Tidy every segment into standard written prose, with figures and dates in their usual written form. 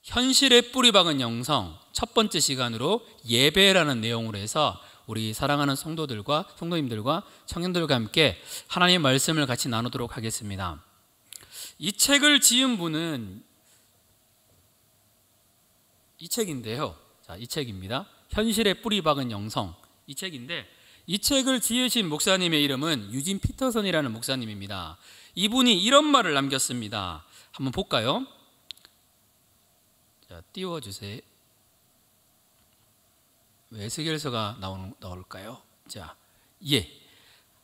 현실에 뿌리 박은 영성 첫 번째 시간으로 예배라는 내용으로 해서 우리 사랑하는 성도님들과 청년들과 함께 하나님의 말씀을 같이 나누도록 하겠습니다. 이 책을 지은 분은 이 책인데요. 자, 이 책입니다. 현실에 뿌리 박은 영성, 이 책인데 이 책을 지으신 목사님의 이름은 유진 피터슨이라는 목사님입니다. 이분이 이런 말을 남겼습니다. 한번 볼까요? 자, 띄워주세요. 왜 에스겔서가 나올까요? 자,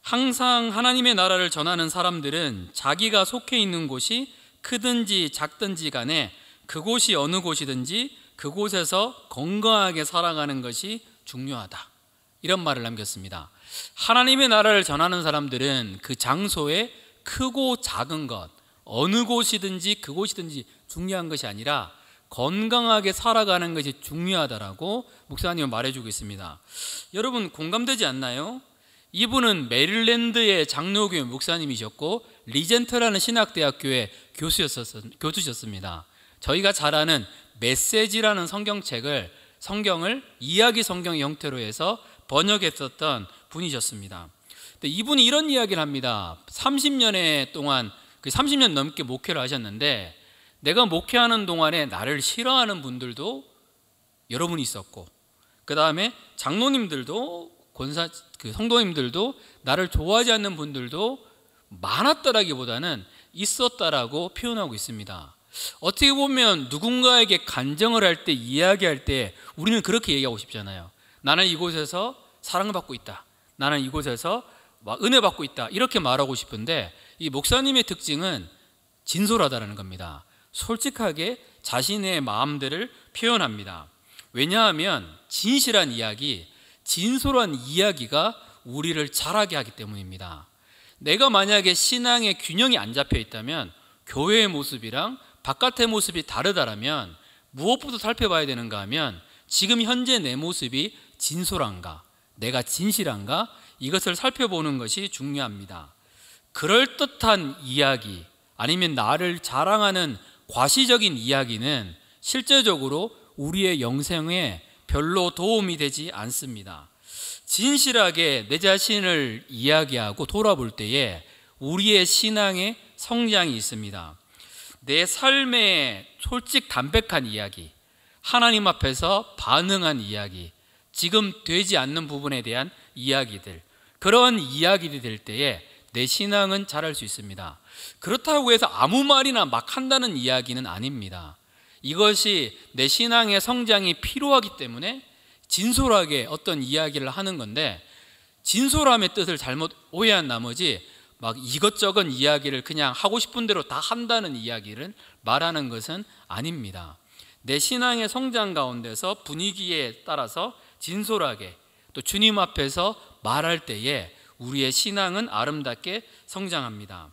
항상 하나님의 나라를 전하는 사람들은 자기가 속해 있는 곳이 크든지 작든지 간에 그곳이 어느 곳이든지 그곳에서 건강하게 살아가는 것이 중요하다. 이런 말을 남겼습니다. 하나님의 나라를 전하는 사람들은 그 장소에 크고 작은 것, 어느 곳이든지 그곳이든지 중요한 것이 아니라 건강하게 살아가는 것이 중요하다라고 목사님은 말해주고 있습니다. 여러분 공감되지 않나요? 이분은 메릴랜드의 장로교회 목사님이셨고 리젠트라는 신학대학교의 교수셨습니다. 저희가 잘 아는 메시지라는 성경을 이야기 성경의 형태로 해서 번역했었던 분이셨습니다. 근데 이분이 이런 이야기를 합니다. 30년 넘게 목회를 하셨는데 내가 목회하는 동안에 나를 싫어하는 분들도 여러분 있었고, 그 다음에 장로님들도 성도님들도 나를 좋아하지 않는 분들도 많았다라기보다는 있었다라고 표현하고 있습니다. 어떻게 보면 누군가에게 간정을 할 때, 이야기할 때 우리는 그렇게 얘기하고 싶잖아요. 나는 이곳에서 사랑받고 있다, 나는 이곳에서 은혜 받고 있다, 이렇게 말하고 싶은데 이 목사님의 특징은 진솔하다는 겁니다. 솔직하게 자신의 마음들을 표현합니다. 왜냐하면 진실한 이야기, 진솔한 이야기가 우리를 자라게 하기 때문입니다. 내가 만약에 신앙의 균형이 안 잡혀 있다면, 교회의 모습이랑 바깥의 모습이 다르다라면 무엇부터 살펴봐야 되는가 하면 지금 현재 내 모습이 진솔한가, 내가 진실한가, 이것을 살펴보는 것이 중요합니다. 그럴듯한 이야기 아니면 나를 자랑하는 과시적인 이야기는 실제적으로 우리의 영생에 별로 도움이 되지 않습니다. 진실하게 내 자신을 이야기하고 돌아볼 때에 우리의 신앙의 성장이 있습니다. 내 삶의 솔직 담백한 이야기, 하나님 앞에서 반응한 이야기, 지금 되지 않는 부분에 대한 이야기들, 그런 이야기들이 될 때에 내 신앙은 자랄 수 있습니다. 그렇다고 해서 아무 말이나 막 한다는 이야기는 아닙니다. 이것이 내 신앙의 성장이 필요하기 때문에 진솔하게 어떤 이야기를 하는 건데, 진솔함의 뜻을 잘못 오해한 나머지 막 이것저것 이야기를 그냥 하고 싶은 대로 다 한다는 이야기를 말하는 것은 아닙니다. 내 신앙의 성장 가운데서 분위기에 따라서 진솔하게 또 주님 앞에서 말할 때에 우리의 신앙은 아름답게 성장합니다.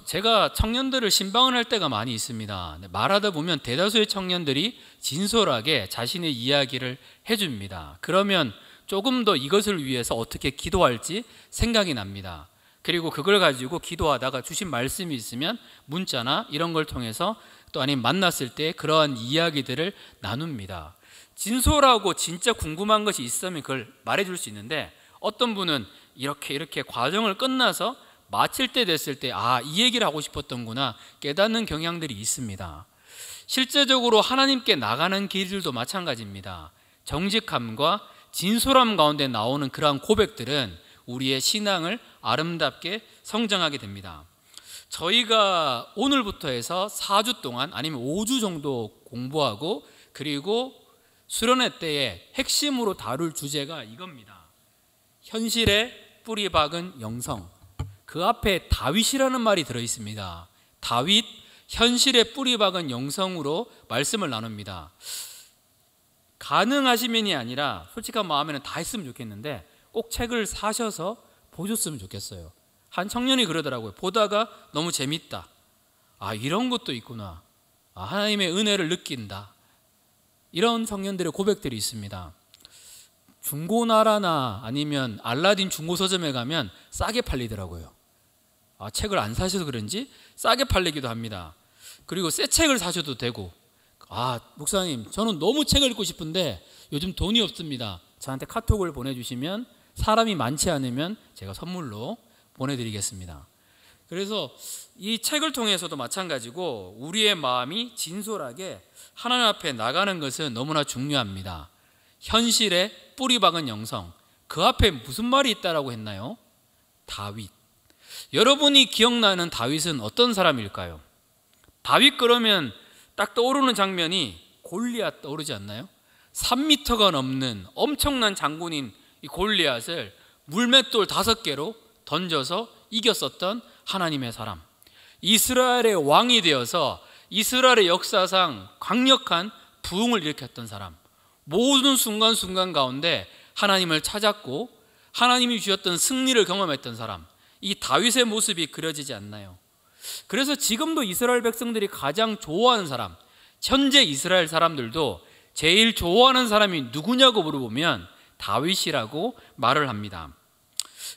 제가 청년들을 신방을 할 때가 많이 있습니다. 말하다 보면 대다수의 청년들이 진솔하게 자신의 이야기를 해줍니다. 그러면 조금 더 이것을 위해서 어떻게 기도할지 생각이 납니다. 그리고 그걸 가지고 기도하다가 주신 말씀이 있으면 문자나 이런 걸 통해서 또 아니면 만났을 때 그러한 이야기들을 나눕니다. 진솔하고 진짜 궁금한 것이 있으면 그걸 말해줄 수 있는데, 어떤 분은 이렇게 과정을 끝나서 마칠 때 됐을 때 이 얘기를 하고 싶었던구나 깨닫는 경향들이 있습니다. 실제적으로 하나님께 나가는 길들도 마찬가지입니다. 정직함과 진솔함 가운데 나오는 그러한 고백들은 우리의 신앙을 아름답게 성장하게 됩니다. 저희가 오늘부터 해서 4주 동안 아니면 5주 정도 공부하고 그리고 수련회 때에 핵심으로 다룰 주제가 이겁니다. 현실에 뿌리 박은 영성. 그 앞에 다윗이라는 말이 들어있습니다. 다윗, 현실에 뿌리 박은 영성으로 말씀을 나눕니다. 가능하시면이 아니라 솔직한 마음에는 다 했으면 좋겠는데 꼭 책을 사셔서 보셨으면 좋겠어요. 한 청년이 그러더라고요. 보다가 너무 재밌다. 이런 것도 있구나. 하나님의 은혜를 느낀다. 이런 청년들의 고백들이 있습니다. 중고나라나 아니면 알라딘 중고서점에 가면 싸게 팔리더라고요. 책을 안 사셔서 그런지 싸게 팔리기도 합니다. 그리고 새 책을 사셔도 되고, 목사님 저는 너무 책을 읽고 싶은데 요즘 돈이 없습니다. 저한테 카톡을 보내주시면, 사람이 많지 않으면 제가 선물로 보내드리겠습니다. 그래서 이 책을 통해서도 마찬가지고 우리의 마음이 진솔하게 하나님 앞에 나가는 것은 너무나 중요합니다. 현실에 뿌리 박은 영성, 그 앞에 무슨 말이 있다라고 했나요? 다윗. 여러분이 기억나는 다윗은 어떤 사람일까요? 다윗 그러면 딱 떠오르는 장면이 골리앗 떠오르지 않나요? 3m가 넘는 엄청난 장군인 이 골리앗을 물맷돌 5개로 던져서 이겼었던 하나님의 사람, 이스라엘의 왕이 되어서 이스라엘의 역사상 강력한 부흥을 일으켰던 사람, 모든 순간순간 가운데 하나님을 찾았고 하나님이 주셨던 승리를 경험했던 사람, 이 다윗의 모습이 그려지지 않나요? 그래서 지금도 이스라엘 백성들이 가장 좋아하는 사람, 현재 이스라엘 사람들도 제일 좋아하는 사람이 누구냐고 물어보면 다윗이라고 말을 합니다.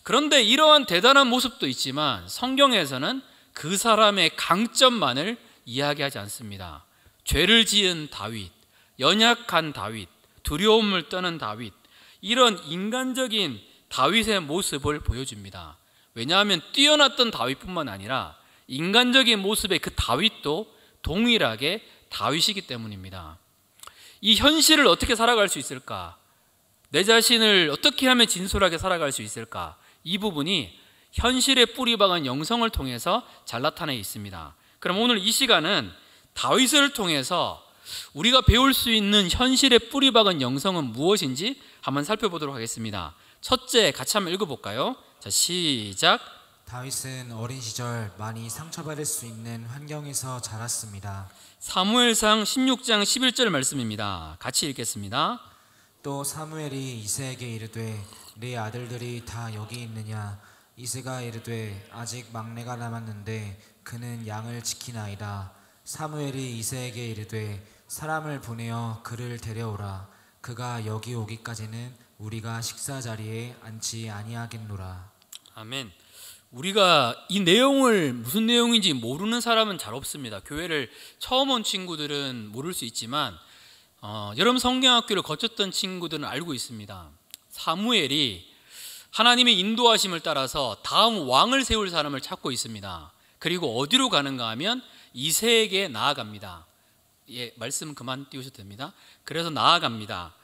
그런데 이러한 대단한 모습도 있지만 성경에서는 그 사람의 강점만을 이야기하지 않습니다. 죄를 지은 다윗, 연약한 다윗, 두려움을 떠는 다윗, 이런 인간적인 다윗의 모습을 보여줍니다. 왜냐하면 뛰어났던 다윗뿐만 아니라 인간적인 모습의 그 다윗도 동일하게 다윗이기 때문입니다. 이 현실을 어떻게 살아갈 수 있을까? 내 자신을 어떻게 하면 진솔하게 살아갈 수 있을까? 이 부분이 현실에 뿌리 박은 영성을 통해서 잘 나타내 있습니다. 그럼 오늘 이 시간은 다윗을 통해서 우리가 배울 수 있는 현실에 뿌리 박은 영성은 무엇인지 한번 살펴보도록 하겠습니다. 첫째, 같이 한번 읽어볼까요? 자, 시작. 다윗은 어린 시절 많이 상처받을 수 있는 환경에서 자랐습니다. 사무엘상 16장 11절 말씀입니다. 같이 읽겠습니다. 또 사무엘이 이새에게 이르되 네 아들들이 다 여기 있느냐? 이새가 이르되 아직 막내가 남았는데 그는 양을 지키나이다. 사무엘이 이새에게 이르되 사람을 보내어 그를 데려오라. 그가 여기 오기까지는 우리가 식사 자리에 앉지 아니하겠노라. 아멘. 우리가 이 내용을 무슨 내용인지 모르는 사람은 잘 없습니다. 교회를 처음 온 친구들은 모를 수 있지만 여러분 성경학교를 거쳤던 친구들은 알고 있습니다. 사무엘이 하나님의 인도하심을 따라서 다음 왕을 세울 사람을 찾고 있습니다. 그리고 어디로 가는가 하면 이새에게 나아갑니다. 예, 말씀 그만 띄우셔도 됩니다. 그래서 나아갑니다.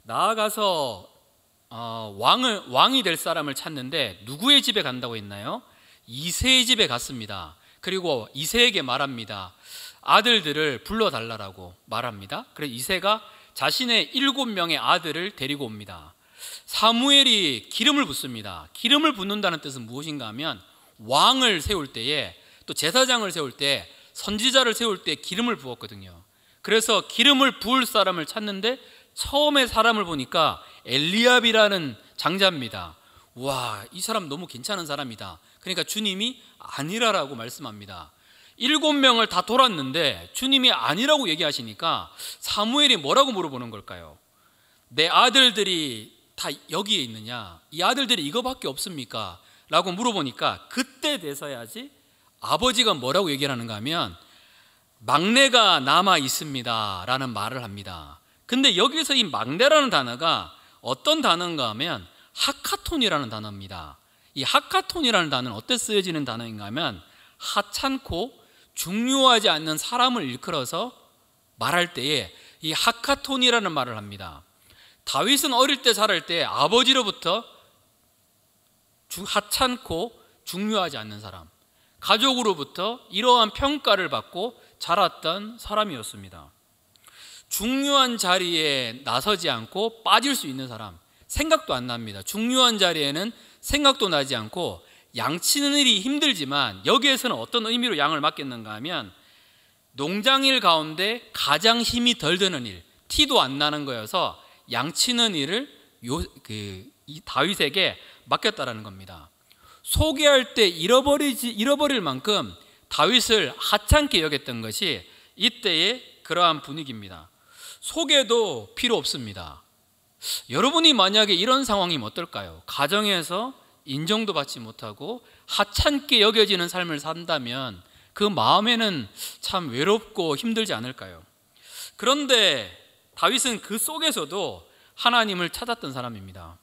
나아가서 왕이 될 사람을 찾는데 누구의 집에 간다고 했나요? 이새의 집에 갔습니다. 그리고 이새에게 말합니다. 아들들을 불러달라고 말합니다. 그래서 이새가 자신의 7명의 아들을 데리고 옵니다. 사무엘이 기름을 붓습니다. 기름을 붓는다는 뜻은 무엇인가 하면 왕을 세울 때에, 또 제사장을 세울 때, 선지자를 세울 때 기름을 부었거든요. 그래서 기름을 부을 사람을 찾는데 처음에 사람을 보니까 엘리압이라는 장자입니다. 와, 이 사람 너무 괜찮은 사람이다. 그러니까 주님이 아니라라고 말씀합니다. 7명을 다 돌았는데 주님이 아니라고 얘기하시니까 사무엘이 뭐라고 물어보는 걸까요? 내 아들들이 다 여기에 있느냐? 이 아들들이 이거밖에 없습니까? 라고 물어보니까 그때 돼서야지 아버지가 뭐라고 얘기를 하는가 하면 막내가 남아 있습니다 라는 말을 합니다. 근데 여기서 이 막내라는 단어가 어떤 단어인가 하면 하카톤이라는 단어입니다. 이 하카톤이라는 단어는 어때 쓰여지는 단어인가 하면 하찮고 중요하지 않는 사람을 일컬어서 말할 때에 이 하카톤이라는 말을 합니다. 다윗은 어릴 때 자랄 때 아버지로부터 하찮고 중요하지 않는 사람, 가족으로부터 이러한 평가를 받고 자랐던 사람이었습니다. 중요한 자리에 나서지 않고 빠질 수 있는 사람, 생각도 안 납니다. 중요한 자리에는 생각도 나지 않고 양 치는 일이 힘들지만 여기에서는 어떤 의미로 양을 맡겼는가 하면 농장일 가운데 가장 힘이 덜 드는 일, 티도 안 나는 거여서 양 치는 일을 이 다윗에게 맡겼다라는 겁니다. 소개할 때 잃어버릴 만큼 다윗을 하찮게 여겼던 것이 이때의 그러한 분위기입니다. 소개도 필요 없습니다. 여러분이 만약에 이런 상황이면 어떨까요? 가정에서 인정도 받지 못하고 하찮게 여겨지는 삶을 산다면 그 마음에는 참 외롭고 힘들지 않을까요? 그런데 다윗은 그 속에서도 하나님을 찾았던 사람입니다.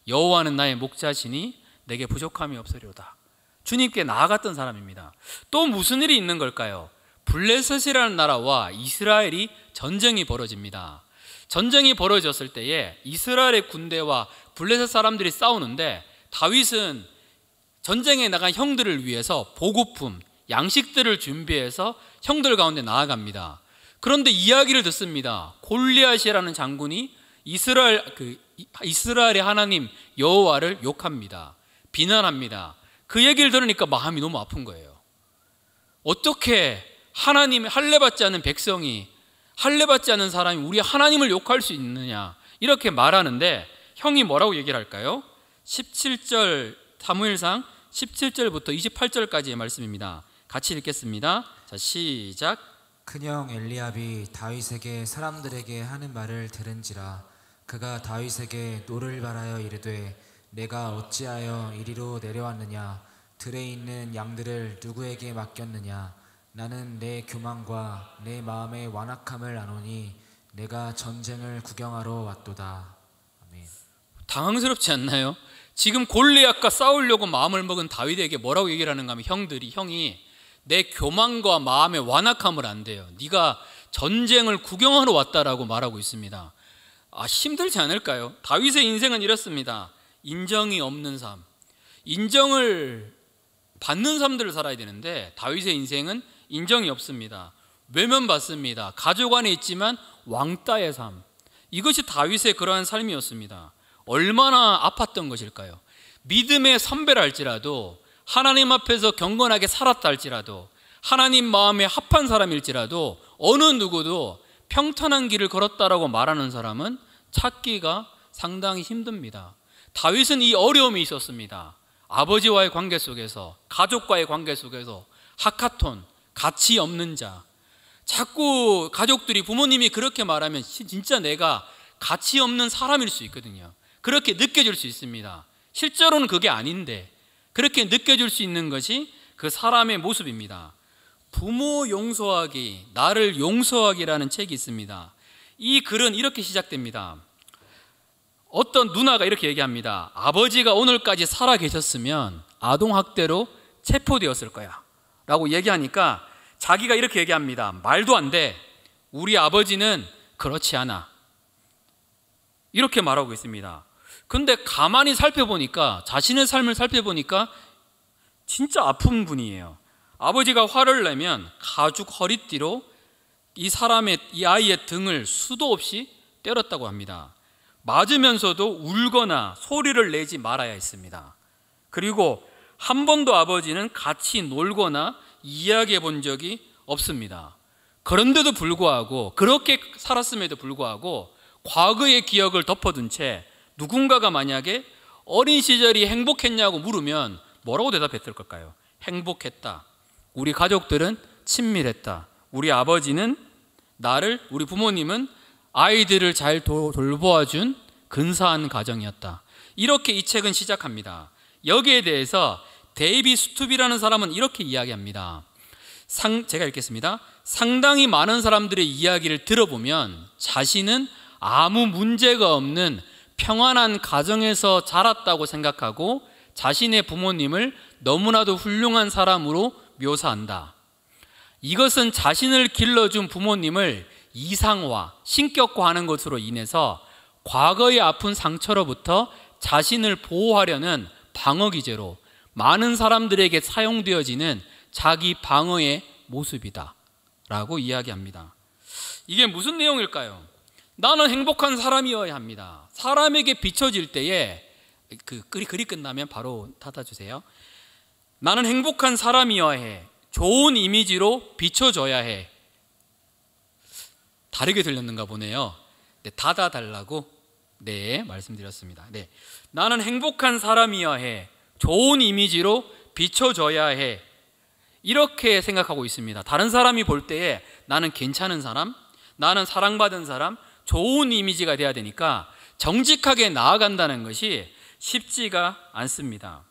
여호와는 나의 목자시니 내게 부족함이 없으리로다. 주님께 나아갔던 사람입니다. 또 무슨 일이 있는 걸까요? 블레셋이라는 나라와 이스라엘이 전쟁이 벌어집니다. 전쟁이 벌어졌을 때에 이스라엘의 군대와 블레셋 사람들이 싸우는데 다윗은 전쟁에 나간 형들을 위해서 보급품, 양식들을 준비해서 형들 가운데 나아갑니다. 그런데 이야기를 듣습니다. 골리앗이라는 장군이 이스라엘의 하나님 여호와를 욕합니다. 비난합니다. 그 얘기를 들으니까 마음이 너무 아픈 거예요. 어떻게 하나님 할례받지 않은 백성이, 할례받지 않은 사람이 우리 하나님을 욕할 수 있느냐, 이렇게 형이 뭐라고 얘기를 할까요? 17절, 사무엘상 17절부터 28절까지의 말씀입니다. 같이 읽겠습니다. 자, 시작. 큰형 엘리압이 다윗에게 사람들에게 하는 말을 들은지라. 그가 다윗에게 노를 바라여 이르되 내가 어찌하여 이리로 내려왔느냐? 들에 있는 양들을 누구에게 맡겼느냐? 나는 내 교만과 내 마음의 완악함을 아노니 내가 전쟁을 구경하러 왔도다. 아멘. 당황스럽지 않나요? 지금 골리앗과 싸우려고 마음을 먹은 다윗에게 뭐라고 얘기를 하는가 하면 형이 내 교만과 마음의 완악함을 안대요. 네가 전쟁을 구경하러 왔다라고 말하고 있습니다. 힘들지 않을까요? 다윗의 인생은 이렇습니다. 인정이 없는 삶, 인정을 받는 삶들을 살아야 되는데 다윗의 인생은 인정이 없습니다. 외면받습니다. 가족 안에 있지만 왕따의 삶, 이것이 다윗의 그러한 삶이었습니다. 얼마나 아팠던 것일까요? 믿음의 선배랄지라도, 하나님 앞에서 경건하게 살았다 할지라도, 하나님 마음에 합한 사람일지라도 어느 누구도 평탄한 길을 걸었다라고 말하는 사람은 찾기가 상당히 힘듭니다. 다윗은 이 어려움이 있었습니다. 아버지와의 관계 속에서, 가족과의 관계 속에서 하카톤, 가치 없는 자. 자꾸 가족들이, 부모님이 그렇게 말하면 진짜 내가 가치 없는 사람일 수 있거든요. 그렇게 느껴질 수 있습니다. 실제로는 그게 아닌데 그렇게 느껴질 수 있는 것이 그 사람의 모습입니다. 부모 용서하기, 나를 용서하기라는 책이 있습니다. 이 글은 이렇게 시작됩니다. 어떤 누나가 이렇게 얘기합니다. 아버지가 오늘까지 살아 계셨으면 아동학대로 체포되었을 거야 라고 얘기하니까 자기가 이렇게 얘기합니다. 말도 안 돼. 우리 아버지는 그렇지 않아. 이렇게 말하고 있습니다. 근데 가만히 살펴보니까, 자신의 삶을 살펴보니까 진짜 아픈 분이에요. 아버지가 화를 내면 가죽 허리띠로 이 아이의 등을 수도 없이 때렸다고 합니다. 맞으면서도 울거나 소리를 내지 말아야 했습니다. 그리고 한 번도 아버지는 같이 놀거나 이야기해 본 적이 없습니다. 그런데도 불구하고, 그렇게 살았음에도 불구하고 과거의 기억을 덮어둔 채 누군가가 만약에 어린 시절이 행복했냐고 물으면 뭐라고 대답했을 걸까요? 행복했다. 우리 가족들은 친밀했다. 우리 아버지는 우리 부모님은 아이들을 잘 돌보아준 근사한 가정이었다. 이렇게 이 책은 시작합니다. 여기에 대해서 데이비 스투비라는 사람은 이렇게 이야기합니다. 제가 읽겠습니다. 상당히 많은 사람들의 이야기를 들어보면 자신은 아무 문제가 없는 평안한 가정에서 자랐다고 생각하고 자신의 부모님을 너무나도 훌륭한 사람으로 묘사한다. 이것은 자신을 길러준 부모님을 이상화, 신격화하는 것으로 인해서 과거의 아픈 상처로부터 자신을 보호하려는 방어기제로 많은 사람들에게 사용되어지는 자기 방어의 모습이다 라고 이야기합니다. 이게 무슨 내용일까요? 나는 행복한 사람이어야 합니다. 사람에게 비춰질 때에 글이 끝나면 바로 닫아주세요. 나는 행복한 사람이어야 해. 좋은 이미지로 비춰줘야 해. 다르게 들렸는가 보네요. 네, 닫아달라고 말씀드렸습니다. 네, 나는 행복한 사람이어야 해. 좋은 이미지로 비춰줘야 해. 이렇게 생각하고 있습니다. 다른 사람이 볼 때에 나는 괜찮은 사람, 나는 사랑받은 사람, 좋은 이미지가 돼야 되니까 정직하게 나아간다는 것이 쉽지가 않습니다.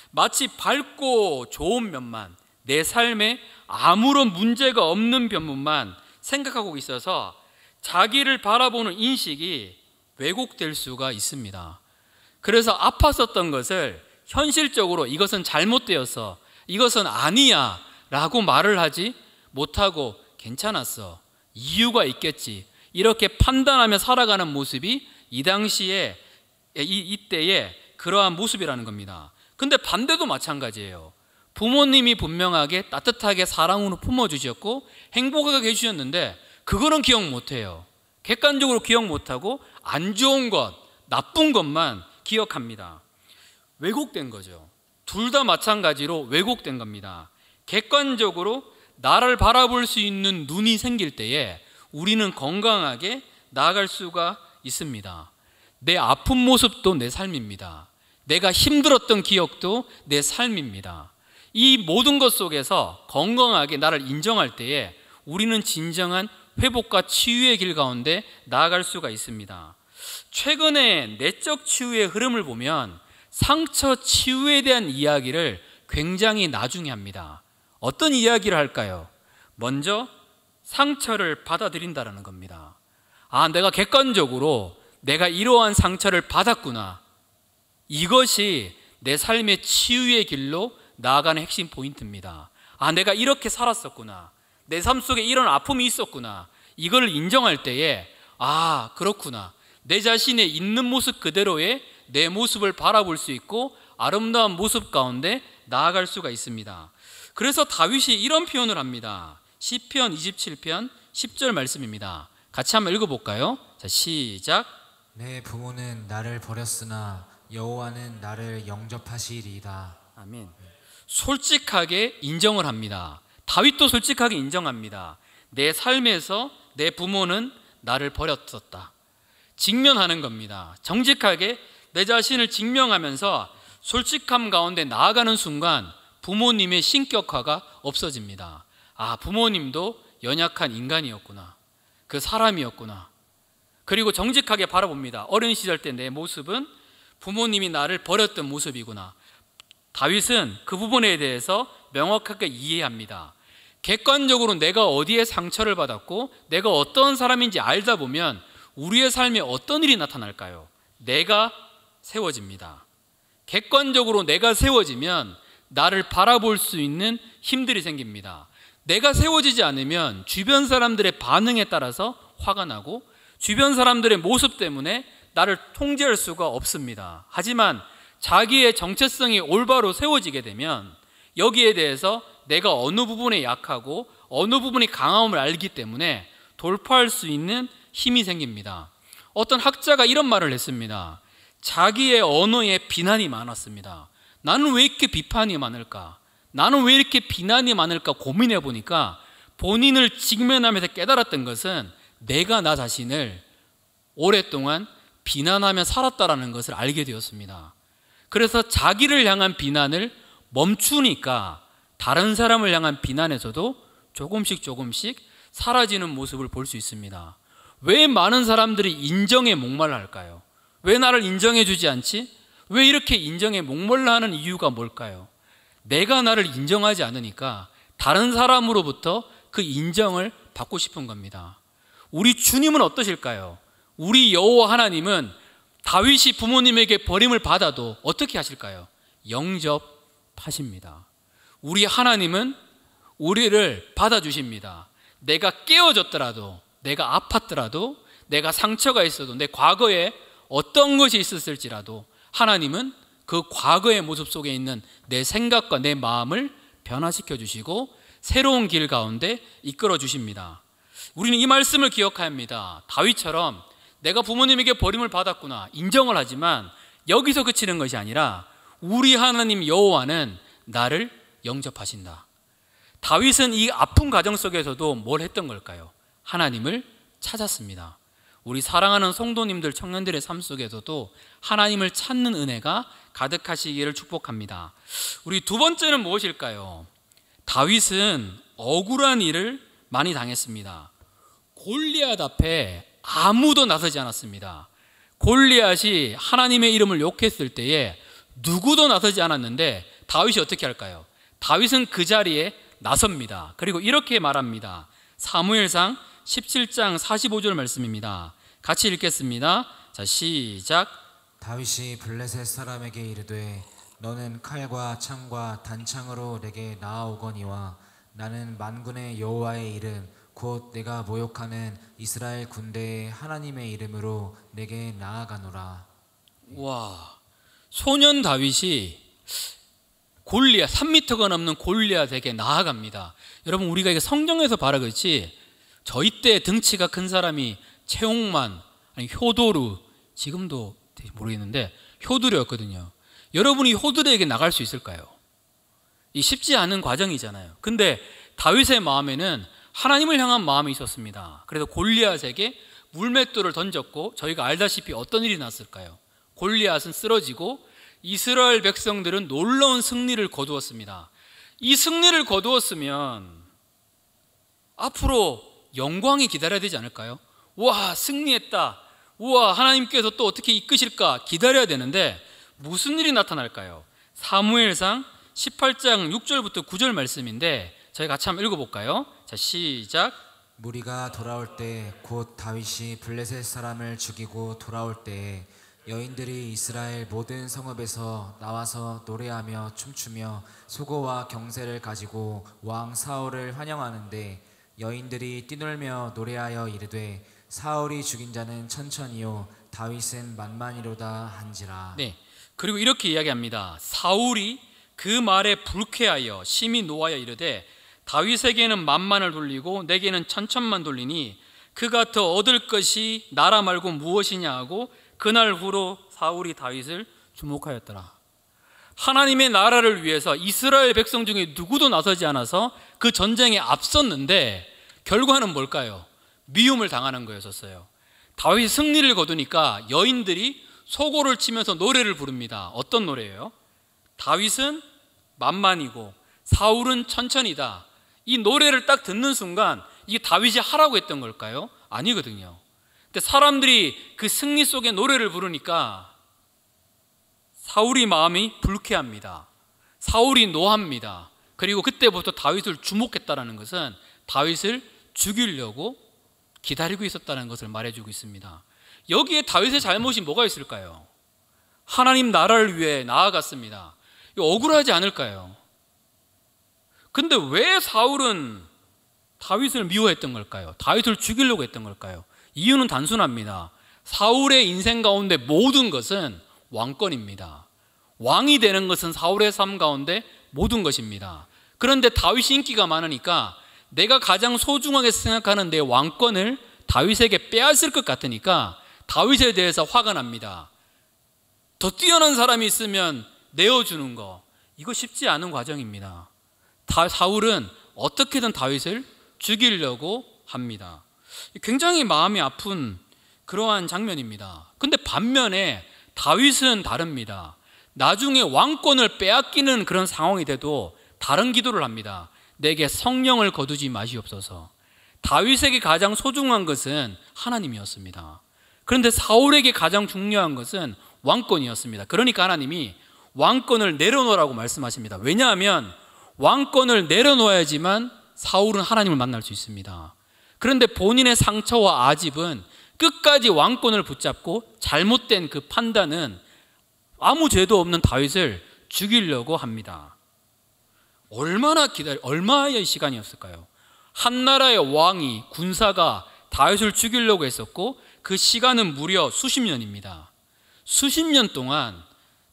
마치 밝고 좋은 면만, 내 삶에 아무런 문제가 없는 면모만 생각하고 있어서 자기를 바라보는 인식이 왜곡될 수가 있습니다. 그래서 아팠었던 것을 현실적으로 이것은 잘못되었어, 이것은 아니야 라고 말을 하지 못하고 괜찮았어, 이유가 있겠지, 이렇게 판단하며 살아가는 모습이 이 당시에 이때의 그러한 모습이라는 겁니다. 근데 반대도 마찬가지예요. 부모님이 분명하게 따뜻하게 사랑으로 품어주셨고 행복하게 해주셨는데 그거는 기억 못해요. 객관적으로 기억 못하고 안 좋은 것, 나쁜 것만 기억합니다. 왜곡된 거죠. 둘 다 마찬가지로 왜곡된 겁니다. 객관적으로 나를 바라볼 수 있는 눈이 생길 때에 우리는 건강하게 나아갈 수가 있습니다. 내 아픈 모습도 내 삶입니다. 내가 힘들었던 기억도 내 삶입니다. 이 모든 것 속에서 건강하게 나를 인정할 때에 우리는 진정한 회복과 치유의 길 가운데 나아갈 수가 있습니다. 최근에 내적 치유의 흐름을 보면 상처 치유에 대한 이야기를 굉장히 나중에 합니다. 어떤 이야기를 할까요? 먼저 상처를 받아들인다는 겁니다. 아, 내가 객관적으로 내가 이러한 상처를 받았구나. 이것이 내 삶의 치유의 길로 나아가는 핵심 포인트입니다. 아, 내가 이렇게 살았었구나. 내 삶 속에 이런 아픔이 있었구나. 이걸 인정할 때에 아, 그렇구나. 내 자신의 있는 모습 그대로의 내 모습을 바라볼 수 있고 아름다운 모습 가운데 나아갈 수가 있습니다. 그래서 다윗이 이런 표현을 합니다. 시편 27편 10절 말씀입니다. 같이 한번 읽어볼까요? 자, 시작. 내 부모는 나를 버렸으나 여호와는 나를 영접하시리이다. 아멘. 솔직하게 인정을 합니다. 다윗도 솔직하게 인정합니다. 내 삶에서 내 부모는 나를 버렸었다. 직면하는 겁니다. 정직하게 내 자신을 직면하면서 솔직함 가운데 나아가는 순간 부모님의 신격화가 없어집니다. 아, 부모님도 연약한 인간이었구나. 그 사람이었구나. 그리고 정직하게 바라봅니다. 어린 시절 때 내 모습은 부모님이 나를 버렸던 모습이구나. 다윗은 그 부분에 대해서 명확하게 이해합니다. 객관적으로 내가 어디에 상처를 받았고 내가 어떤 사람인지 알다 보면 우리의 삶에 어떤 일이 나타날까요? 내가 세워집니다. 객관적으로 내가 세워지면 나를 바라볼 수 있는 힘들이 생깁니다. 내가 세워지지 않으면 주변 사람들의 반응에 따라서 화가 나고 주변 사람들의 모습 때문에 나를 통제할 수가 없습니다. 하지만 자기의 정체성이 올바로 세워지게 되면 여기에 대해서 내가 어느 부분에 약하고 어느 부분이 강함을 알기 때문에 돌파할 수 있는 힘이 생깁니다. 어떤 학자가 이런 말을 했습니다. 자기의 언어에 비난이 많았습니다. 나는 왜 이렇게 비판이 많을까? 나는 왜 이렇게 비난이 많을까 고민해 보니까 본인을 직면하면서 깨달았던 것은 내가 나 자신을 오랫동안 비난하며 살았다라는 것을 알게 되었습니다. 그래서 자기를 향한 비난을 멈추니까 다른 사람을 향한 비난에서도 조금씩 사라지는 모습을 볼 수 있습니다. 왜 많은 사람들이 인정에 목말라 할까요? 왜 나를 인정해 주지 않지? 왜 이렇게 인정에 목말라 하는 이유가 뭘까요? 내가 나를 인정하지 않으니까 다른 사람으로부터 그 인정을 받고 싶은 겁니다. 우리 주님은 어떠실까요? 우리 여호와 하나님은 다윗이 부모님에게 버림을 받아도 어떻게 하실까요? 영접하십니다. 우리 하나님은 우리를 받아주십니다. 내가 깨어졌더라도, 내가 아팠더라도, 내가 상처가 있어도, 내 과거에 어떤 것이 있었을지라도 하나님은 그 과거의 모습 속에 있는 내 생각과 내 마음을 변화시켜 주시고 새로운 길 가운데 이끌어 주십니다. 우리는 이 말씀을 기억해야 합니다. 다윗처럼 내가 부모님에게 버림을 받았구나 인정을 하지만 여기서 그치는 것이 아니라 우리 하나님 여호와는 나를 영접하신다. 다윗은 이 아픈 과정 속에서도 뭘 했던 걸까요? 하나님을 찾았습니다. 우리 사랑하는 성도님들, 청년들의 삶 속에서도 하나님을 찾는 은혜가 가득하시기를 축복합니다. 우리 두 번째는 무엇일까요? 다윗은 억울한 일을 많이 당했습니다. 골리앗 앞에 아무도 나서지 않았습니다. 골리앗이 하나님의 이름을 욕했을 때에 누구도 나서지 않았는데 다윗이 어떻게 할까요? 다윗은 그 자리에 나섭니다. 그리고 이렇게 말합니다. 사무엘상 17장 45절 말씀입니다. 같이 읽겠습니다. 자, 시작. 다윗이 블레셋 사람에게 이르되 너는 칼과 창과 단창으로 내게 나아오거니와 나는 만군의 여호와의 이름 곧 내가 모욕하는 이스라엘 군대의 하나님의 이름으로 내게 나아가노라. 와, 소년 다윗이 골리앗 3m가 넘는 골리앗에게 나아갑니다. 여러분, 우리가 이게 성경에서 봐라 그렇지 저희 때 등치가 큰 사람이 최홍만 아니 효도르 지금도 모르겠는데 효도르였거든요. 여러분이 효도르에게 나갈 수 있을까요? 이 쉽지 않은 과정이잖아요. 근데 다윗의 마음에는 하나님을 향한 마음이 있었습니다. 그래서 골리앗에게 물맷돌을 던졌고 저희가 알다시피 어떤 일이 났을까요? 골리앗은 쓰러지고 이스라엘 백성들은 놀라운 승리를 거두었습니다. 이 승리를 거두었으면 앞으로 영광이 기다려야 되지 않을까요? 와, 승리했다. 우와, 하나님께서 또 어떻게 이끄실까 기다려야 되는데 무슨 일이 나타날까요? 사무엘상 18장 6절부터 9절 말씀인데 저희 같이 한번 읽어볼까요? 자, 시작. 무리가 돌아올 때 곧 다윗이 블레셋 사람을 죽이고 돌아올 때에 여인들이 이스라엘 모든 성읍에서 나와서 노래하며 춤추며 소고와 경새를 가지고 왕 사울을 환영하는데 여인들이 뛰놀며 노래하여 이르되 사울이 죽인 자는 천천히요 다윗은 만만이로다 한지라. 네, 그리고 이렇게 이야기합니다. 사울이 그 말에 불쾌하여 심히 노하여 이르되 다윗에게는 만만을 돌리고 내게는 천천만 돌리니 그가 더 얻을 것이 나라 말고 무엇이냐 하고 그날 후로 사울이 다윗을 주목하였더라. 하나님의 나라를 위해서 이스라엘 백성 중에 누구도 나서지 않아서 그 전쟁에 앞섰는데 결과는 뭘까요? 미움을 당하는 거였었어요. 다윗이 승리를 거두니까 여인들이 소고를 치면서 노래를 부릅니다. 어떤 노래예요? 다윗은 만만이고 사울은 천천히다. 이 노래를 딱 듣는 순간 이게 다윗이 하라고 했던 걸까요? 아니거든요. 근데 사람들이 그 승리 속에 노래를 부르니까 사울이 마음이 불쾌합니다. 사울이 노합니다. 그리고 그때부터 다윗을 주목했다는 것은 다윗을 죽이려고 기다리고 있었다는 것을 말해주고 있습니다. 여기에 다윗의 잘못이 뭐가 있을까요? 하나님 나라를 위해 나아갔습니다. 이거 억울하지 않을까요? 근데 왜 사울은 다윗을 미워했던 걸까요? 다윗을 죽이려고 했던 걸까요? 이유는 단순합니다. 사울의 인생 가운데 모든 것은 왕권입니다. 왕이 되는 것은 사울의 삶 가운데 모든 것입니다. 그런데 다윗이 인기가 많으니까 내가 가장 소중하게 생각하는 내 왕권을 다윗에게 빼앗을 것 같으니까 다윗에 대해서 화가 납니다. 더 뛰어난 사람이 있으면 내어주는 거, 이거 쉽지 않은 과정입니다. 사울은 어떻게든 다윗을 죽이려고 합니다. 굉장히 마음이 아픈 그러한 장면입니다. 근데 반면에 다윗은 다릅니다. 나중에 왕권을 빼앗기는 그런 상황이 돼도 다른 기도를 합니다. 내게 성령을 거두지 마시옵소서. 다윗에게 가장 소중한 것은 하나님이었습니다. 그런데 사울에게 가장 중요한 것은 왕권이었습니다. 그러니까 하나님이 왕권을 내려놓으라고 말씀하십니다. 왜냐하면 왕권을 내려놓아야지만 사울은 하나님을 만날 수 있습니다. 그런데 본인의 상처와 아집은 끝까지 왕권을 붙잡고 잘못된 그 판단은 아무 죄도 없는 다윗을 죽이려고 합니다. 얼마의 시간이었을까요? 한 나라의 왕이, 군사가 다윗을 죽이려고 했었고 그 시간은 무려 수십 년입니다. 수십 년 동안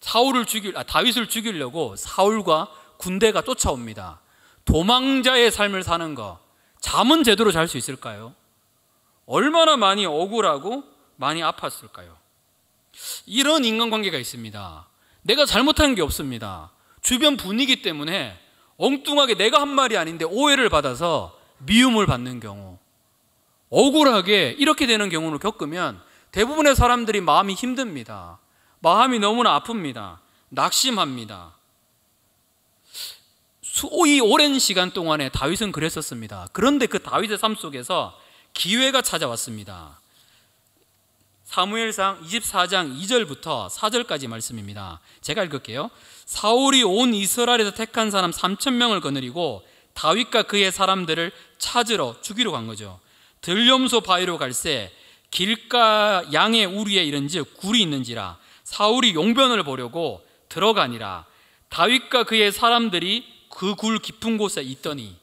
다윗을 죽이려고 사울과 군대가 쫓아옵니다. 도망자의 삶을 사는 거, 잠은 제대로 잘 수 있을까요? 얼마나 많이 억울하고 많이 아팠을까요? 이런 인간관계가 있습니다. 내가 잘못한 게 없습니다. 주변 분위기 때문에 엉뚱하게 내가 한 말이 아닌데 오해를 받아서 미움을 받는 경우, 억울하게 이렇게 되는 경우를 겪으면 대부분의 사람들이 마음이 힘듭니다. 마음이 너무나 아픕니다. 낙심합니다. 이 오랜 시간 동안에 다윗은 그랬었습니다. 그런데 그 다윗의 삶 속에서 기회가 찾아왔습니다. 사무엘상 24장 2절부터 4절까지 말씀입니다. 제가 읽을게요. 사울이 온 이스라엘에서 택한 사람 3,000명을 거느리고 다윗과 그의 사람들을 찾으러 죽이러 간 거죠. 들염소 바위로 갈새 길가 양의 우리에 이른즉 굴이 있는지라 사울이 용변을 보려고 들어가니라. 다윗과 그의 사람들이 그 굴 깊은 곳에 있더니,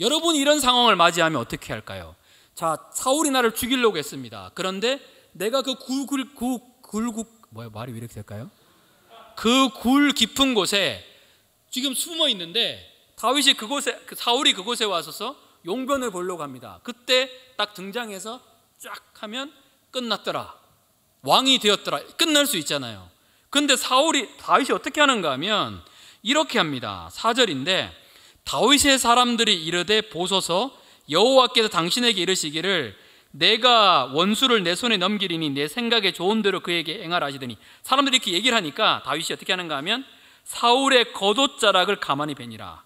여러분 이런 상황을 맞이하면 어떻게 할까요? 자, 사울이 나를 죽이려고 했습니다. 그런데 내가 그 말이 왜 이렇게 될까요? 그 굴 깊은 곳에 지금 숨어 있는데 다윗이 사울이 그곳에 와서서 용변을 보려고 합니다. 그때 딱 등장해서 쫙 하면 끝났더라. 왕이 되었더라. 끝날 수 있잖아요. 근데 다윗이 어떻게 하는가 하면 이렇게 합니다. 4절인데 다윗의 사람들이 이르되 보소서 여호와께서 당신에게 이르시기를 내가 원수를 내 손에 넘기리니 내 생각에 좋은 대로 그에게 행하라 하시더니, 사람들이 이렇게 얘기를 하니까 다윗이 어떻게 하는가 하면 사울의 겉옷자락을 가만히 베니라.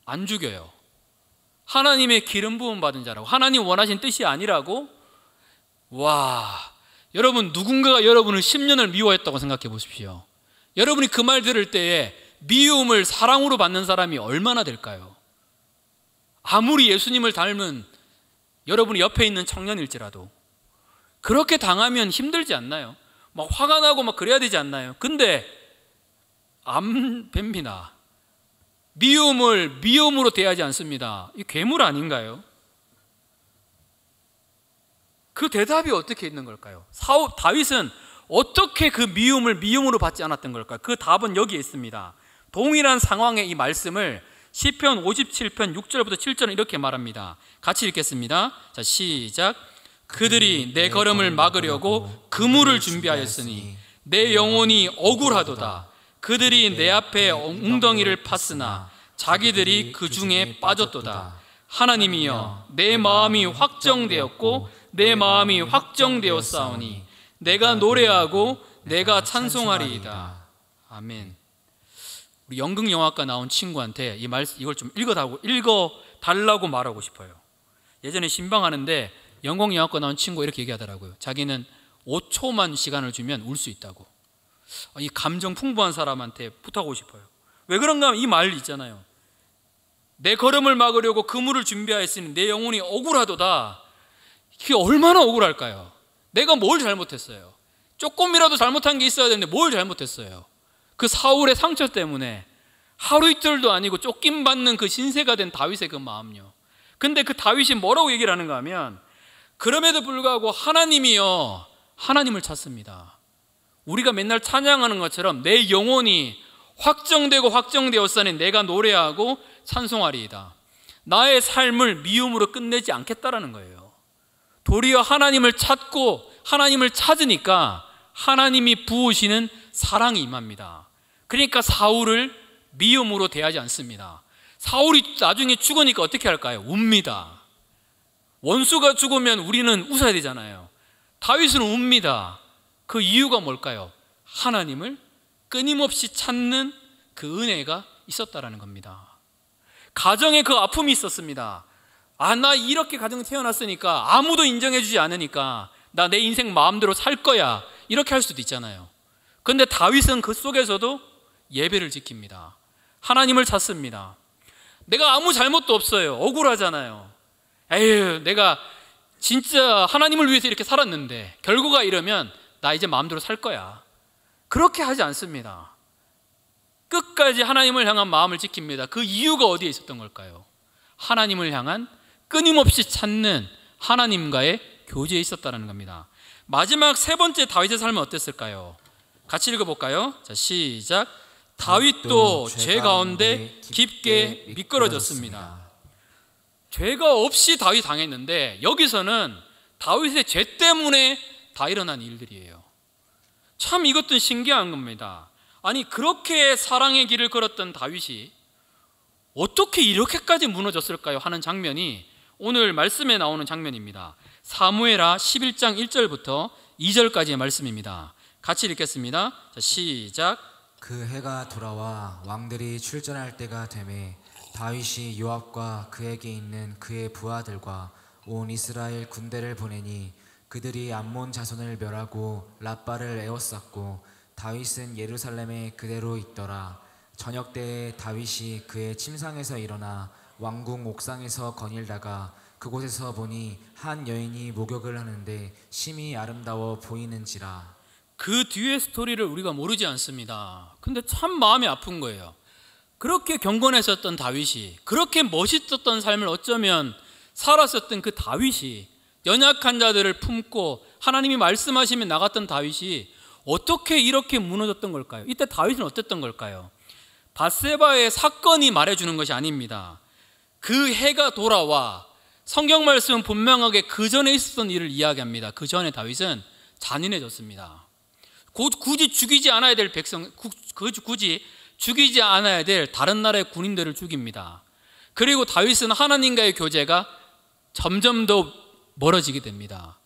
안 죽여요. 하나님의 기름 부음 받은 자라고, 하나님 원하신 뜻이 아니라고. 와, 여러분 누군가가 여러분을 10년을 미워했다고 생각해 보십시오. 여러분이 그 말 들을 때에 미움을 사랑으로 받는 사람이 얼마나 될까요? 아무리 예수님을 닮은 여러분이 옆에 있는 청년일지라도 그렇게 당하면 힘들지 않나요? 막 화가 나고 막 그래야 되지 않나요? 근데 안 뵙니다. 미움을 미움으로 대하지 않습니다. 이 괴물 아닌가요? 그 대답이 어떻게 있는 걸까요? 다윗은 어떻게 그 미움을 미움으로 받지 않았던 걸까요? 그 답은 여기에 있습니다. 동일한 상황의 이 말씀을 시편 57편 6절부터 7절은 이렇게 말합니다. 같이 읽겠습니다. 자, 시작. 그들이 내 걸음을 막으려고 그물을 준비하였으니 내 영혼이 억울하도다. 그들이 내 앞에 웅덩이를 팠으나 자기들이 그 중에 빠졌도다. 하나님이여, 내 마음이 확정되었고 내 마음이 확정되었사오니 내가 노래하고 내가 찬송하리이다. 아멘. 우리 연극영화과 나온 친구한테 이걸 좀 읽어달라고 말하고 싶어요. 예전에 신방하는데 연극영화과 나온 친구가 이렇게 얘기하더라고요. 자기는 5초만 시간을 주면 울 수 있다고. 이 감정 풍부한 사람한테 부탁하고 싶어요. 왜 그런가 하면 이 말 있잖아요. 내 걸음을 막으려고 그물을 준비하였으니 내 영혼이 억울하도다. 이게 얼마나 억울할까요? 내가 뭘 잘못했어요? 조금이라도 잘못한 게 있어야 되는데 뭘 잘못했어요? 그 사울의 상처 때문에 하루 이틀도 아니고 쫓김받는 그 신세가 된 다윗의 그 마음요. 근데 그 다윗이 뭐라고 얘기를 하는가 하면 그럼에도 불구하고 하나님이요, 하나님을 찾습니다. 우리가 맨날 찬양하는 것처럼 내 영혼이 확정되고 확정되었으니 내가 노래하고 찬송하리이다. 나의 삶을 미움으로 끝내지 않겠다라는 거예요. 도리어 하나님을 찾고 하나님을 찾으니까 하나님이 부으시는 사랑이 임합니다. 그러니까 사울을 미움으로 대하지 않습니다. 사울이 나중에 죽으니까 어떻게 할까요? 웁니다. 원수가 죽으면 우리는 웃어야 되잖아요. 다윗은 웁니다. 그 이유가 뭘까요? 하나님을 끊임없이 찾는 그 은혜가 있었다라는 겁니다. 가정에 그 아픔이 있었습니다. 나 이렇게 가정 태어났으니까 아무도 인정해 주지 않으니까 나 내 인생 마음대로 살 거야, 이렇게 할 수도 있잖아요. 그런데 다윗은 그 속에서도 예배를 지킵니다. 하나님을 찾습니다. 내가 아무 잘못도 없어요. 억울하잖아요. 에휴, 내가 진짜 하나님을 위해서 이렇게 살았는데 결과가 이러면 나 이제 마음대로 살 거야. 그렇게 하지 않습니다. 끝까지 하나님을 향한 마음을 지킵니다. 그 이유가 어디에 있었던 걸까요? 하나님을 향한 끊임없이 찾는 하나님과의 교제에 있었다는 겁니다. 마지막 세 번째 다윗의 삶은 어땠을까요? 같이 읽어볼까요? 자, 시작. 다윗도 죄 가운데 깊게 미끄러졌습니다. 죄가 없이 다윗이 당했는데 여기서는 다윗의 죄 때문에 다 일어난 일들이에요. 참 이것도 신기한 겁니다. 아니, 그렇게 사랑의 길을 걸었던 다윗이 어떻게 이렇게까지 무너졌을까요? 하는 장면이 오늘 말씀에 나오는 장면입니다. 사무엘하 11장 1절부터 2절까지의 말씀입니다. 같이 읽겠습니다. 자, 시작. 그 해가 돌아와 왕들이 출전할 때가 되매 다윗이 요압과 그에게 있는 그의 부하들과 온 이스라엘 군대를 보내니 그들이 암몬 자손을 멸하고 랍바를 에워쌌고 다윗은 예루살렘에 그대로 있더라. 저녁 때에 다윗이 그의 침상에서 일어나 왕궁 옥상에서 거닐다가 그곳에서 보니 한 여인이 목욕을 하는데 심히 아름다워 보이는지라. 그 뒤의 스토리를 우리가 모르지 않습니다. 근데 참 마음이 아픈 거예요. 그렇게 경건했었던 다윗이, 그렇게 멋있었던 삶을 어쩌면 살았었던 그 다윗이, 연약한 자들을 품고 하나님이 말씀하시면 나갔던 다윗이 어떻게 이렇게 무너졌던 걸까요? 이때 다윗은 어땠던 걸까요? 밧세바의 사건이 말해주는 것이 아닙니다. 그 해가 돌아와 성경 말씀은 분명하게 그 전에 있었던 일을 이야기합니다. 그 전에 다윗은 잔인해졌습니다. 굳이 죽이지 않아야 될 백성, 굳이 죽이지 않아야 될 다른 나라의 군인들을 죽입니다. 그리고 다윗은 하나님과의 교제가 점점 더 멀어지게 됩니다.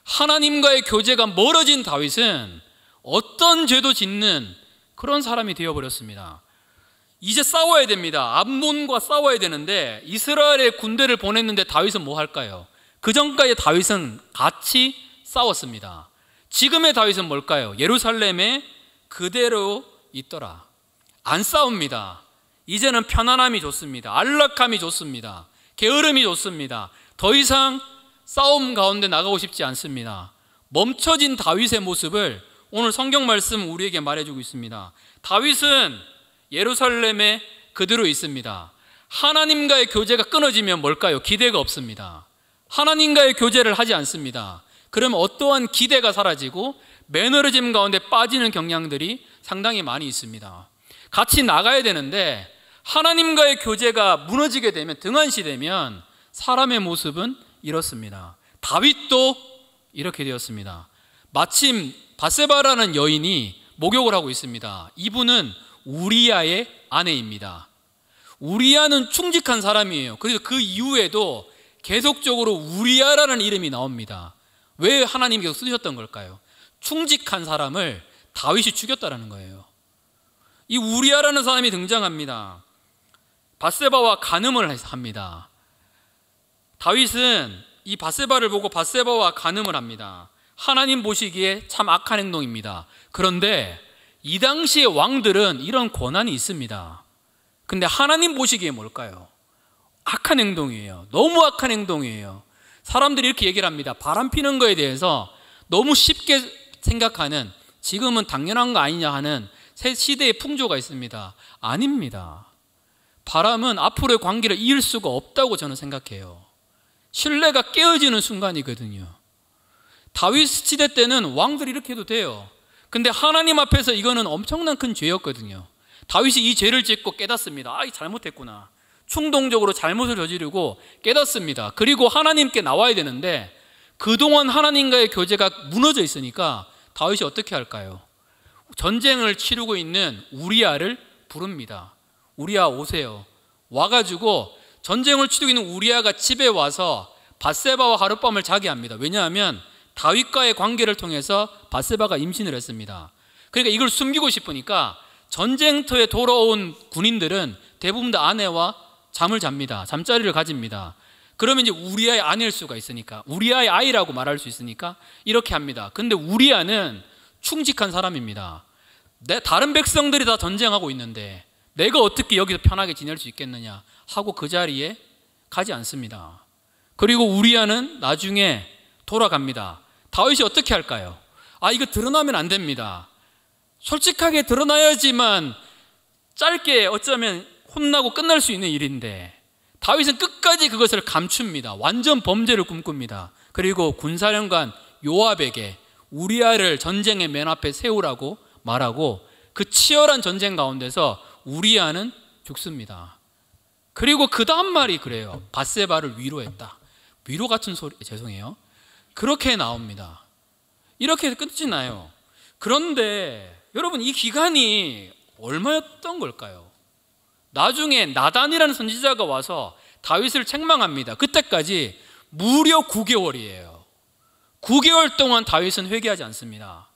하나님과의 교제가 멀어진 다윗은 어떤 죄도 짓는 그런 사람이 되어버렸습니다. 이제 싸워야 됩니다. 암몬과 싸워야 되는데 이스라엘의 군대를 보냈는데 다윗은 뭐 할까요? 그 전까지 다윗은 같이 싸웠습니다. 지금의 다윗은 뭘까요? 예루살렘에 그대로 있더라. 안 싸웁니다. 이제는 편안함이 좋습니다. 안락함이 좋습니다. 게으름이 좋습니다. 더 이상 싸움 가운데 나가고 싶지 않습니다. 멈춰진 다윗의 모습을 오늘 성경 말씀 우리에게 말해주고 있습니다. 다윗은 예루살렘에 그대로 있습니다. 하나님과의 교제가 끊어지면 뭘까요? 기대가 없습니다. 하나님과의 교제를 하지 않습니다. 그러면 어떠한 기대가 사라지고 매너리즘 가운데 빠지는 경향들이 상당히 많이 있습니다. 같이 나가야 되는데 하나님과의 교제가 무너지게 되면, 등한시되면 사람의 모습은 이렇습니다. 다윗도 이렇게 되었습니다. 마침 밧세바라는 여인이 목욕을 하고 있습니다. 이분은 우리아의 아내입니다. 우리아는 충직한 사람이에요. 그래서 그 이후에도 계속적으로 우리아라는 이름이 나옵니다. 왜 하나님께서 쓰셨던 걸까요? 충직한 사람을 다윗이 죽였다는 거예요. 이 우리아라는 사람이 등장합니다. 밧세바와 간음을 합니다. 다윗은 이 밧세바를 보고 밧세바와 간음을 합니다. 하나님 보시기에 참 악한 행동입니다. 그런데 이 당시의 왕들은 이런 권한이 있습니다. 근데 하나님 보시기에 뭘까요? 악한 행동이에요. 너무 악한 행동이에요. 사람들이 이렇게 얘기를 합니다. 바람 피는 거에 대해서 너무 쉽게 생각하는, 지금은 당연한 거 아니냐 하는 새 시대의 풍조가 있습니다. 아닙니다. 바람은 앞으로의 관계를 이을 수가 없다고 저는 생각해요. 신뢰가 깨어지는 순간이거든요. 다윗 시대 때는 왕들이 이렇게 해도 돼요. 근데 하나님 앞에서 이거는 엄청난 큰 죄였거든요. 다윗이 이 죄를 짓고 깨닫습니다. 잘못했구나. 충동적으로 잘못을 저지르고 깨닫습니다. 그리고 하나님께 나와야 되는데 그동안 하나님과의 교제가 무너져 있으니까 다윗이 어떻게 할까요? 전쟁을 치르고 있는 우리아를 부릅니다. 우리아 오세요. 와가지고 전쟁을 치르고 있는 우리아가 집에 와서 밧세바와 하룻밤을 자게 합니다. 왜냐하면 다윗과의 관계를 통해서 밧세바가 임신을 했습니다. 그러니까 이걸 숨기고 싶으니까 전쟁터에 돌아온 군인들은 대부분 다 아내와 잠을 잡니다. 잠자리를 가집니다. 그러면 이제 우리아의 아내일 수가 있으니까, 우리아의 아이라고 말할 수 있으니까 이렇게 합니다. 근데 우리아는 충직한 사람입니다. 다른 백성들이 다 전쟁하고 있는데 내가 어떻게 여기서 편하게 지낼 수 있겠느냐 하고 그 자리에 가지 않습니다. 그리고 우리아는 나중에 돌아갑니다. 다윗이 어떻게 할까요? 이거 드러나면 안 됩니다. 솔직하게 드러나야지만 짧게 어쩌면 혼나고 끝날 수 있는 일인데 다윗은 끝까지 그것을 감춥니다. 완전 범죄를 꿈꿉니다. 그리고 군사령관 요압에게 우리아를 전쟁의 맨 앞에 세우라고 말하고 그 치열한 전쟁 가운데서 우리아는 죽습니다. 그리고 그 다음 말이 그래요. 밧세바를 위로했다. 위로 같은 소리, 죄송해요. 그렇게 나옵니다. 이렇게 끝이 나요. 그런데 여러분, 이 기간이 얼마였던 걸까요? 나중에 나단이라는 선지자가 와서 다윗을 책망합니다. 그때까지 무려 9개월이에요. 9개월 동안 다윗은 회개하지 않습니다.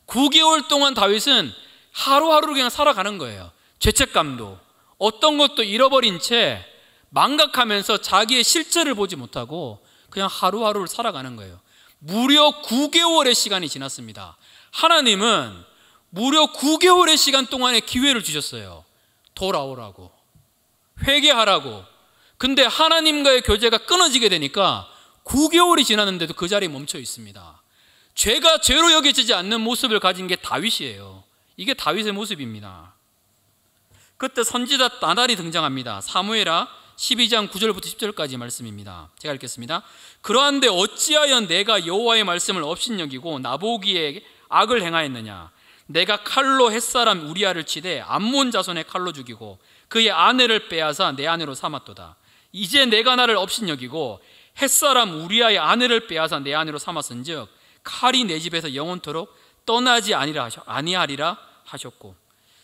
9개월 동안 다윗은 하루하루를 그냥 살아가는 거예요. 죄책감도, 어떤 것도 잃어버린 채 망각하면서 자기의 실체를 보지 못하고 그냥 하루하루를 살아가는 거예요. 무려 9개월의 시간이 지났습니다. 하나님은 무려 9개월의 시간 동안에 기회를 주셨어요. 돌아오라고, 회개하라고. 근데 하나님과의 교제가 끊어지게 되니까 9개월이 지났는데도 그 자리에 멈춰 있습니다. 죄가 죄로 여겨지지 않는 모습을 가진 게 다윗이에요. 이게 다윗의 모습입니다. 그때 선지자 나단이 등장합니다. 사무엘하 12장 9절부터 10절까지 말씀입니다. 제가 읽겠습니다. 그러한데 어찌하여 내가 여호와의 말씀을 업신여기고 나보기에 악을 행하였느냐. 내가 칼로 햇사람 우리아를 치되 암몬 자손의 칼로 죽이고 그의 아내를 빼앗아 내 아내로 삼았도다. 이제 내가 나를 업신여기고 햇사람 우리아의 아내를 빼앗아 내 아내로 삼았은즉 칼이 내 집에서 영원토록 떠나지 아니하리라 하셨고,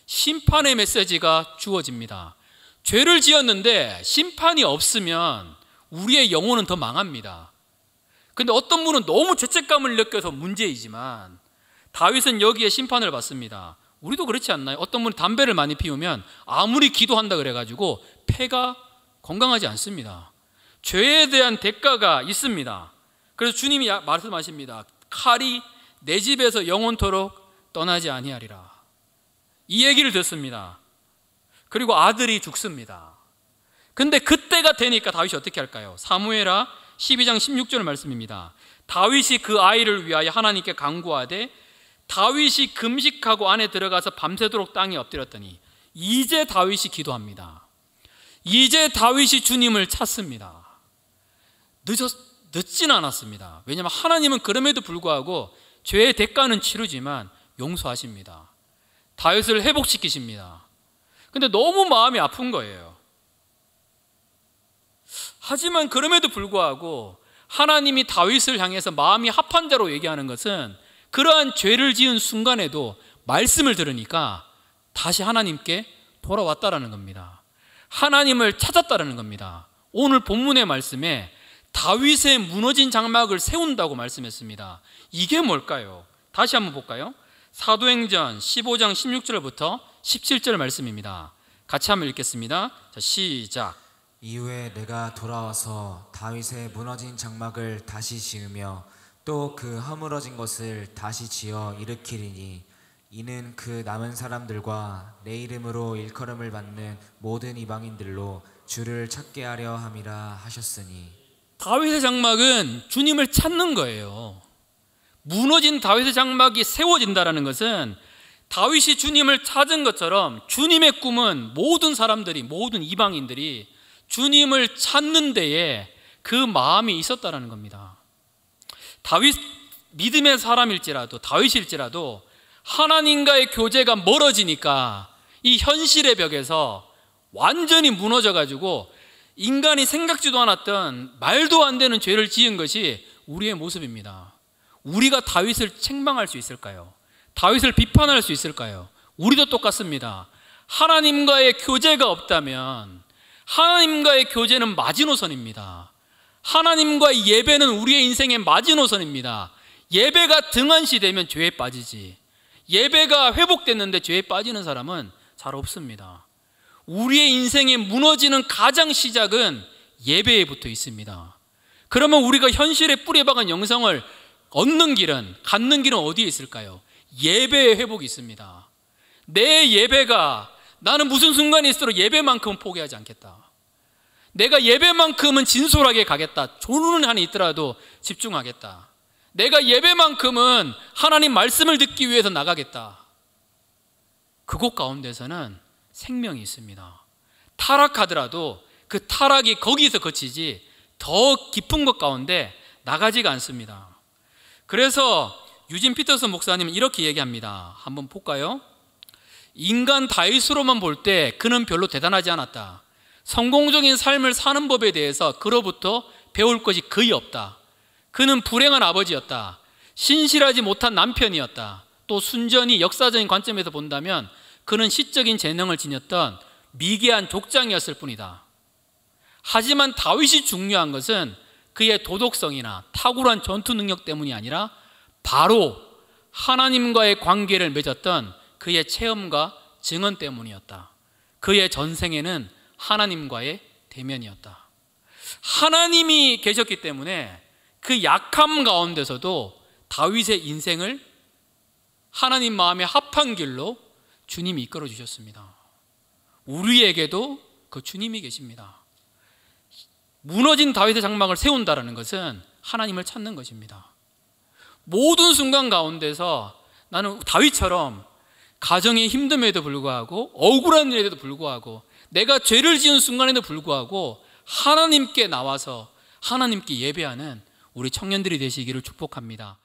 심판의 메시지가 주어집니다. 죄를 지었는데 심판이 없으면 우리의 영혼은 더 망합니다. 근데 어떤 분은 너무 죄책감을 느껴서 문제이지만 다윗은 여기에 심판을 받습니다. 우리도 그렇지 않나요? 어떤 분이 담배를 많이 피우면 아무리 기도한다 그래가지고 폐가 건강하지 않습니다. 죄에 대한 대가가 있습니다. 그래서 주님이 말씀하십니다. 칼이 내 집에서 영원토록 떠나지 아니하리라. 이 얘기를 듣습니다. 그리고 아들이 죽습니다. 근데 그때가 되니까 다윗이 어떻게 할까요? 사무엘하 12장 16절 말씀입니다. 다윗이 그 아이를 위하여 하나님께 간구하되 다윗이 금식하고 안에 들어가서 밤새도록 땅에 엎드렸더니 이제 다윗이 기도합니다. 이제 다윗이 주님을 찾습니다. 늦진 않았습니다. 왜냐하면 하나님은 그럼에도 불구하고 죄의 대가는 치르지만 용서하십니다. 다윗을 회복시키십니다. 근데 너무 마음이 아픈 거예요. 하지만 그럼에도 불구하고 하나님이 다윗을 향해서 마음이 합한 자로 얘기하는 것은 그러한 죄를 지은 순간에도 말씀을 들으니까 다시 하나님께 돌아왔다라는 겁니다. 하나님을 찾았다라는 겁니다. 오늘 본문의 말씀에 다윗의 무너진 장막을 세운다고 말씀했습니다. 이게 뭘까요? 다시 한번 볼까요? 사도행전 15장 16절부터 17절 말씀입니다. 같이 한번 읽겠습니다. 자, 시작. 이후에 내가 돌아와서 다윗의 무너진 장막을 다시 지으며 또 그 허물어진 것을 다시 지어 일으키리니 이는 그 남은 사람들과 내 이름으로 일컬음을 받는 모든 이방인들로 주를 찾게 하려 함이라 하셨으니. 다윗의 장막은 주님을 찾는 거예요. 무너진 다윗의 장막이 세워진다는 것은 다윗이 주님을 찾은 것처럼 주님의 꿈은 모든 사람들이, 모든 이방인들이 주님을 찾는 데에 그 마음이 있었다는 겁니다. 다윗 믿음의 사람일지라도, 다윗일지라도 하나님과의 교제가 멀어지니까 이 현실의 벽에서 완전히 무너져가지고 인간이 생각지도 않았던 말도 안 되는 죄를 지은 것이 우리의 모습입니다. 우리가 다윗을 책망할 수 있을까요? 다윗을 비판할 수 있을까요? 우리도 똑같습니다. 하나님과의 교제가 없다면 하나님과의 교제는 마지노선입니다. 하나님과의 예배는 우리의 인생의 마지노선입니다. 예배가 등한시되면 죄에 빠지지, 예배가 회복됐는데 죄에 빠지는 사람은 잘 없습니다. 우리의 인생에 무너지는 가장 시작은 예배에 붙어 있습니다. 그러면 우리가 현실에 뿌리박은 영성을 얻는 길은, 갖는 길은 어디에 있을까요? 예배의 회복이 있습니다. 내 예배가, 나는 무슨 순간이 있어도 예배만큼은 포기하지 않겠다. 내가 예배만큼은 진솔하게 가겠다. 조는 한이 있더라도 집중하겠다. 내가 예배만큼은 하나님 말씀을 듣기 위해서 나가겠다. 그곳 가운데서는 생명이 있습니다. 타락하더라도 그 타락이 거기서 그치지 더 깊은 것 가운데 나가지가 않습니다. 그래서 유진 피터슨 목사님은 이렇게 얘기합니다. 한번 볼까요? 인간 다윗으로만 볼 때 그는 별로 대단하지 않았다. 성공적인 삶을 사는 법에 대해서 그로부터 배울 것이 거의 없다. 그는 불행한 아버지였다. 신실하지 못한 남편이었다. 또 순전히 역사적인 관점에서 본다면 그는 시적인 재능을 지녔던 미개한 족장이었을 뿐이다. 하지만 다윗이 중요한 것은 그의 도덕성이나 탁월한 전투 능력 때문이 아니라 바로 하나님과의 관계를 맺었던 그의 체험과 증언 때문이었다. 그의 전생에는 하나님과의 대면이었다. 하나님이 계셨기 때문에 그 약함 가운데서도 다윗의 인생을 하나님 마음에 합한 길로 주님이 이끌어 주셨습니다. 우리에게도 그 주님이 계십니다. 무너진 다윗의 장막을 세운다라는 것은 하나님을 찾는 것입니다. 모든 순간 가운데서 나는 다윗처럼 가정의 힘듦에도 불구하고 억울한 일에도 불구하고 내가 죄를 지은 순간에도 불구하고 하나님께 나와서 하나님께 예배하는 우리 청년들이 되시기를 축복합니다.